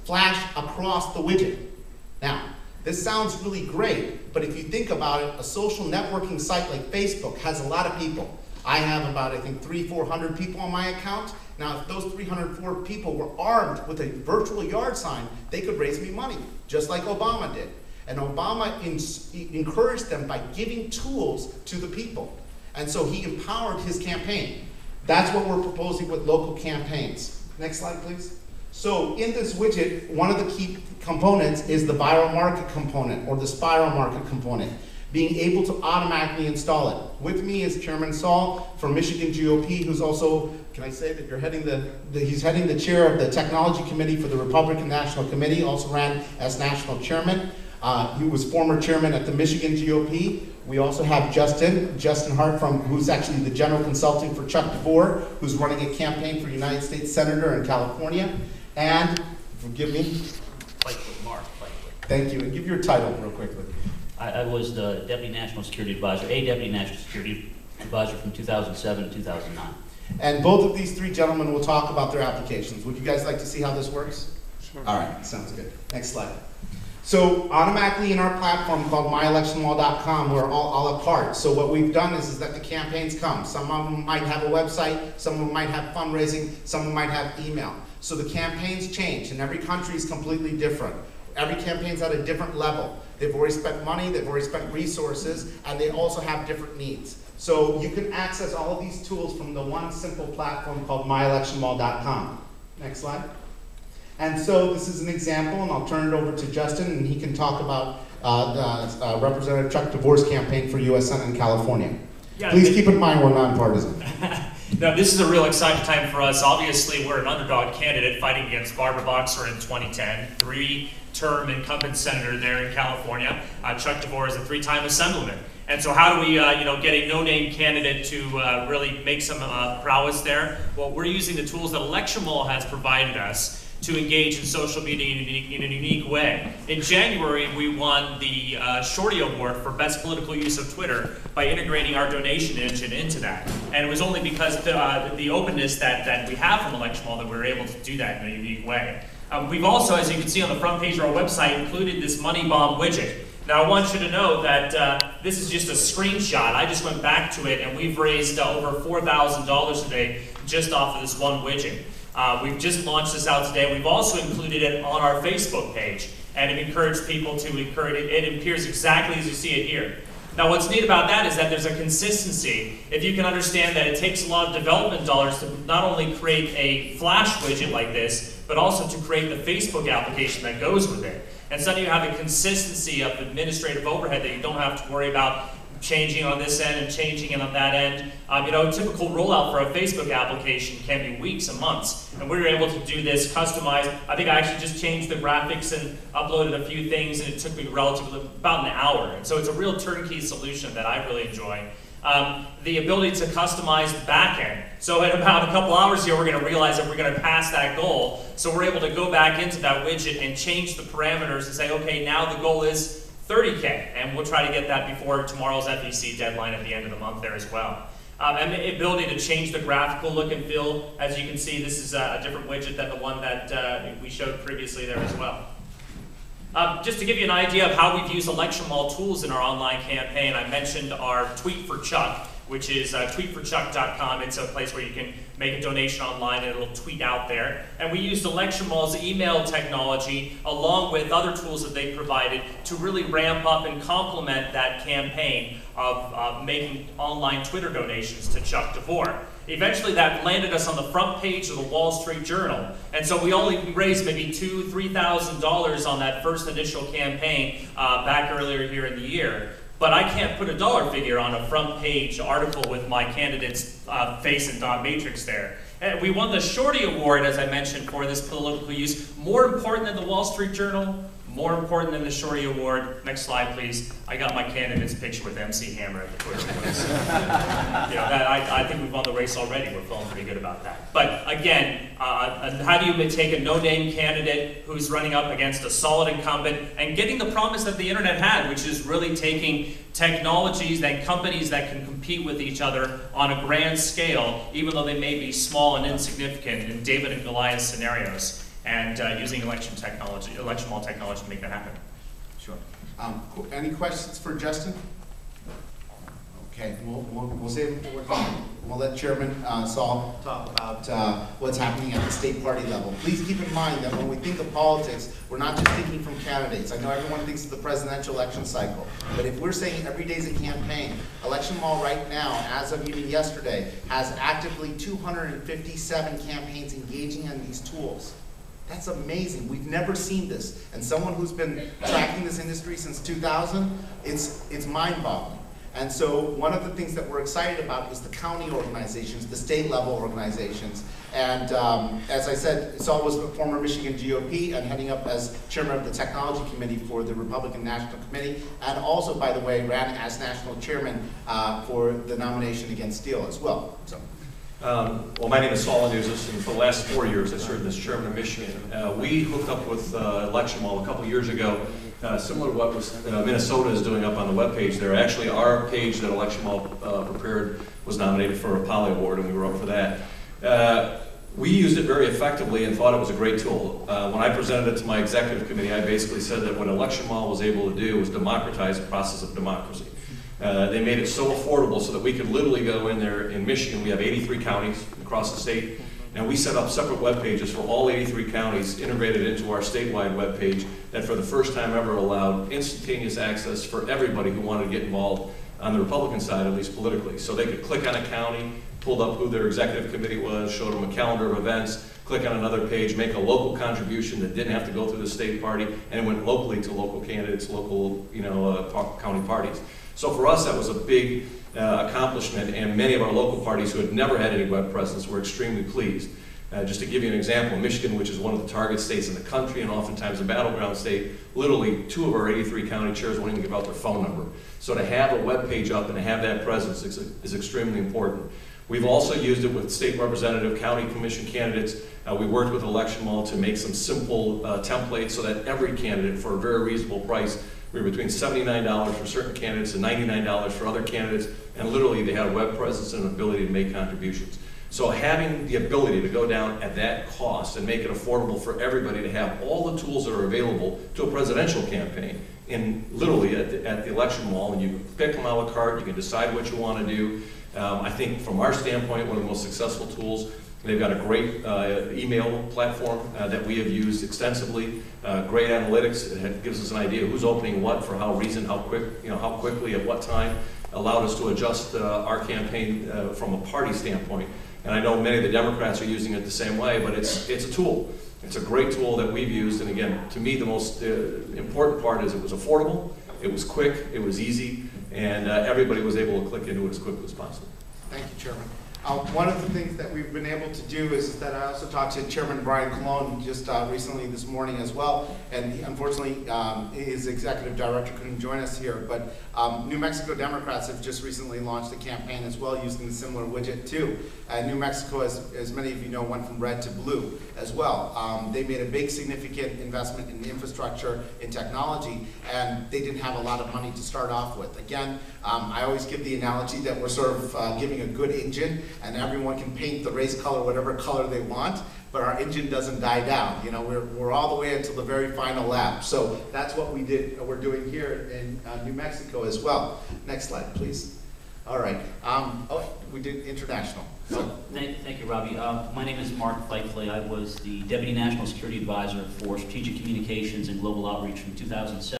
flash across the widget. Now, this sounds really great, but if you think about it, a social networking site like Facebook has a lot of people. I have about, I think, 300-400 people on my account. Now, if those 304 people were armed with a virtual yard sign, they could raise me money, just like Obama did. And Obama encouraged them by giving tools to the people. And so he empowered his campaign. That's what we're proposing with local campaigns. Next slide, please. So in this widget, one of the key components is the viral market component, or the spiral market component, being able to automatically install it. With me is Chairman Saul from Michigan GOP, who's also, can I say that you're heading he's heading the chair of the Technology Committee for the Republican National Committee, also ran as national chairman. He was former chairman at the Michigan GOP. We also have Justin Hart, who's actually the general consulting for Chuck DeVore, who's running a campaign for United States Senator in California. And, forgive me. Mark. Thank you, and give your title real quickly. I was the Deputy National Security Advisor, Deputy National Security Advisor from 2007 to 2009. And both of these three gentlemen will talk about their applications. Would you guys like to see how this works? Sure. All right, sounds good. Next slide. So automatically in our platform called myelectionmall.com, we're all a la carte. So what we've done is that the campaigns come. Some of them might have a website, some of them might have fundraising, some of them might have email. So the campaigns change, and every country is completely different. Every campaign's at a different level. They've already spent money, they've already spent resources, and they also have different needs. So you can access all of these tools from the one simple platform called myelectionmall.com. Next slide. And so this is an example, and I'll turn it over to Justin, and he can talk about Representative Chuck DeVore's campaign for U.S. Senate in California. Yeah, please keep in mind we're nonpartisan. No, this is a real exciting time for us. Obviously, we're an underdog candidate fighting against Barbara Boxer in 2010, three-term incumbent senator there in California. Chuck DeVore is a three-time assemblyman. And so how do we get a no-name candidate to really make some prowess there? Well, we're using the tools that Electionmall has provided us to engage in social media in a unique way. In January, we won the Shorty Award for Best Political Use of Twitter by integrating our donation engine into that. And it was only because of the openness that we have from Electionmall that we were able to do that in a unique way. We've also, as you can see on the front page of our website, included this Money Bomb widget. Now, I want you to know that this is just a screenshot. I just went back to it, and we've raised over $4,000 today just off of this one widget. We've just launched this out today. We've also included it on our Facebook page, and have encouraged people to encourage it. It appears exactly as you see it here. Now, what's neat about that is that there's a consistency. If you can understand that it takes a lot of development dollars to not only create a flash widget like this, but also to create the Facebook application that goes with it. And so you have a consistency of administrative overhead that you don't have to worry about changing on this end and changing it on that end. A typical rollout for a Facebook application can be weeks and months. And we were able to do this customized. I think I actually just changed the graphics and uploaded a few things, and it took me relatively about an hour. And so it's a real turnkey solution that I really enjoy. The ability to customize the back end. So in about a couple hours here, we're going to realize that we're going to pass that goal. So we're able to go back into that widget and change the parameters and say, okay, now the goal is 30K, and we'll try to get that before tomorrow's FEC deadline at the end of the month there as well. And the ability to change the graphical look and feel. As you can see, this is a different widget than the one that we showed previously there as well. Just to give you an idea of how we've used Electionmall tools in our online campaign, I mentioned our Tweet for Chuck, which is tweetforchuck.com. It's a place where you can make a donation online and it'll tweet out there. And we used Electionmall's email technology along with other tools that they provided to really ramp up and complement that campaign of making online Twitter donations to Chuck DeVore. Eventually that landed us on the front page of the Wall Street Journal. And so we only raised maybe $2,000 to $3,000 on that first initial campaign back earlier here in the year. But I can't put a dollar figure on a front page article with my candidate's face and dot matrix there. And we won the Shorty Award, as I mentioned, for this political use. More important than the Wall Street Journal, more important than the Shorty Award. Next slide, please. I got my candidate's picture with MC Hammer at the Twitter Awards. I think we've won the race already. We're feeling pretty good about that. But again, how do you take a no-name candidate who's running up against a solid incumbent and getting the promise that the internet had, which is really taking technologies and companies that can compete with each other on a grand scale, even though they may be small and insignificant in David and Goliath scenarios. and using Electionmall technology to make that happen. Sure. Any questions for Justin? Okay, we'll save it for time. We'll let Chairman Saul talk about what's happening at the state party level. Please keep in mind that when we think of politics, we're not just thinking from candidates. I know everyone thinks of the presidential election cycle, but if we're saying every day is a campaign, Electionmall right now, as of even yesterday, has actively 257 campaigns engaging on these tools. That's amazing. We've never seen this. And someone who's been tracking this industry since 2000, it's mind-boggling. And so one of the things that we're excited about is the county organizations, the state level organizations. And as I said, Saul was a former Michigan GOP and heading up as chairman of the technology committee for the Republican National Committee, and also, by the way, ran as national chairman for the nomination against Steele as well. So. Well, my name is Saul Anuzis, and for the last 4 years I served as chairman of Michigan. We hooked up with Electionmall a couple years ago, similar to what Minnesota is doing up on the webpage there. Actually, our page that Electionmall prepared was nominated for a Poly Award, and we were up for that. We used it very effectively and thought it was a great tool. When I presented it to my executive committee, I basically said that what Electionmall was able to do was democratize the process of democracy. They made it so affordable so that we could literally go in there. In Michigan, we have 83 counties across the state, and we set up separate web pages for all 83 counties integrated into our statewide web page that for the first time ever allowed instantaneous access for everybody who wanted to get involved on the Republican side, at least politically. So they could click on a county, pulled up who their executive committee was, showed them a calendar of events, click on another page, make a local contribution that didn't have to go through the state party, and it went locally to local candidates, local county parties. So for us, that was a big accomplishment, and many of our local parties who had never had any web presence were extremely pleased. Just to give you an example, Michigan, which is one of the target states in the country and oftentimes a battleground state, literally 2 of our 83 county chairs won't even give out their phone number. So to have a web page up and to have that presence is extremely important. We've also used it with state representative, county commission candidates. We worked with Electionmall to make some simple templates so that every candidate, for a very reasonable price, we were between $79 for certain candidates and $99 for other candidates, and literally they had a web presence and an ability to make contributions. So having the ability to go down at that cost and make it affordable for everybody to have all the tools that are available to a presidential campaign, literally at the Electionmall, and you can pick them a la carte, you can decide what you want to do. I think from our standpoint, one of the most successful tools. They've got a great email platform that we have used extensively. Great analytics. It gives us an idea of who's opening what, for how reason, how quickly, at what time. Allowed us to adjust our campaign from a party standpoint. And I know many of the Democrats are using it the same way, but it's a tool. It's a great tool that we've used. And again, to me, the most important part is it was affordable, it was quick, it was easy, and everybody was able to click into it as quickly as possible. Thank you, Chairman. One of the things that we've been able to do is that I also talked to Chairman Brian Colon just recently this morning as well, and unfortunately his executive director couldn't join us here, but New Mexico Democrats have just recently launched a campaign as well using a similar widget too. New Mexico, as many of you know, went from red to blue as well. They made a big significant investment in infrastructure, in technology, and they didn't have a lot of money to start off with. Again, I always give the analogy that we're sort of giving a good engine, and everyone can paint the race color whatever color they want, but our engine doesn't die down. You know, we're all the way until the very final lap. So that's what we're doing here in New Mexico as well. Next slide, please. All right. We did international. So. Thank you, Ravi. My name is Mark Feigley. I was the Deputy National Security Advisor for Strategic Communications and Global Outreach from 2007.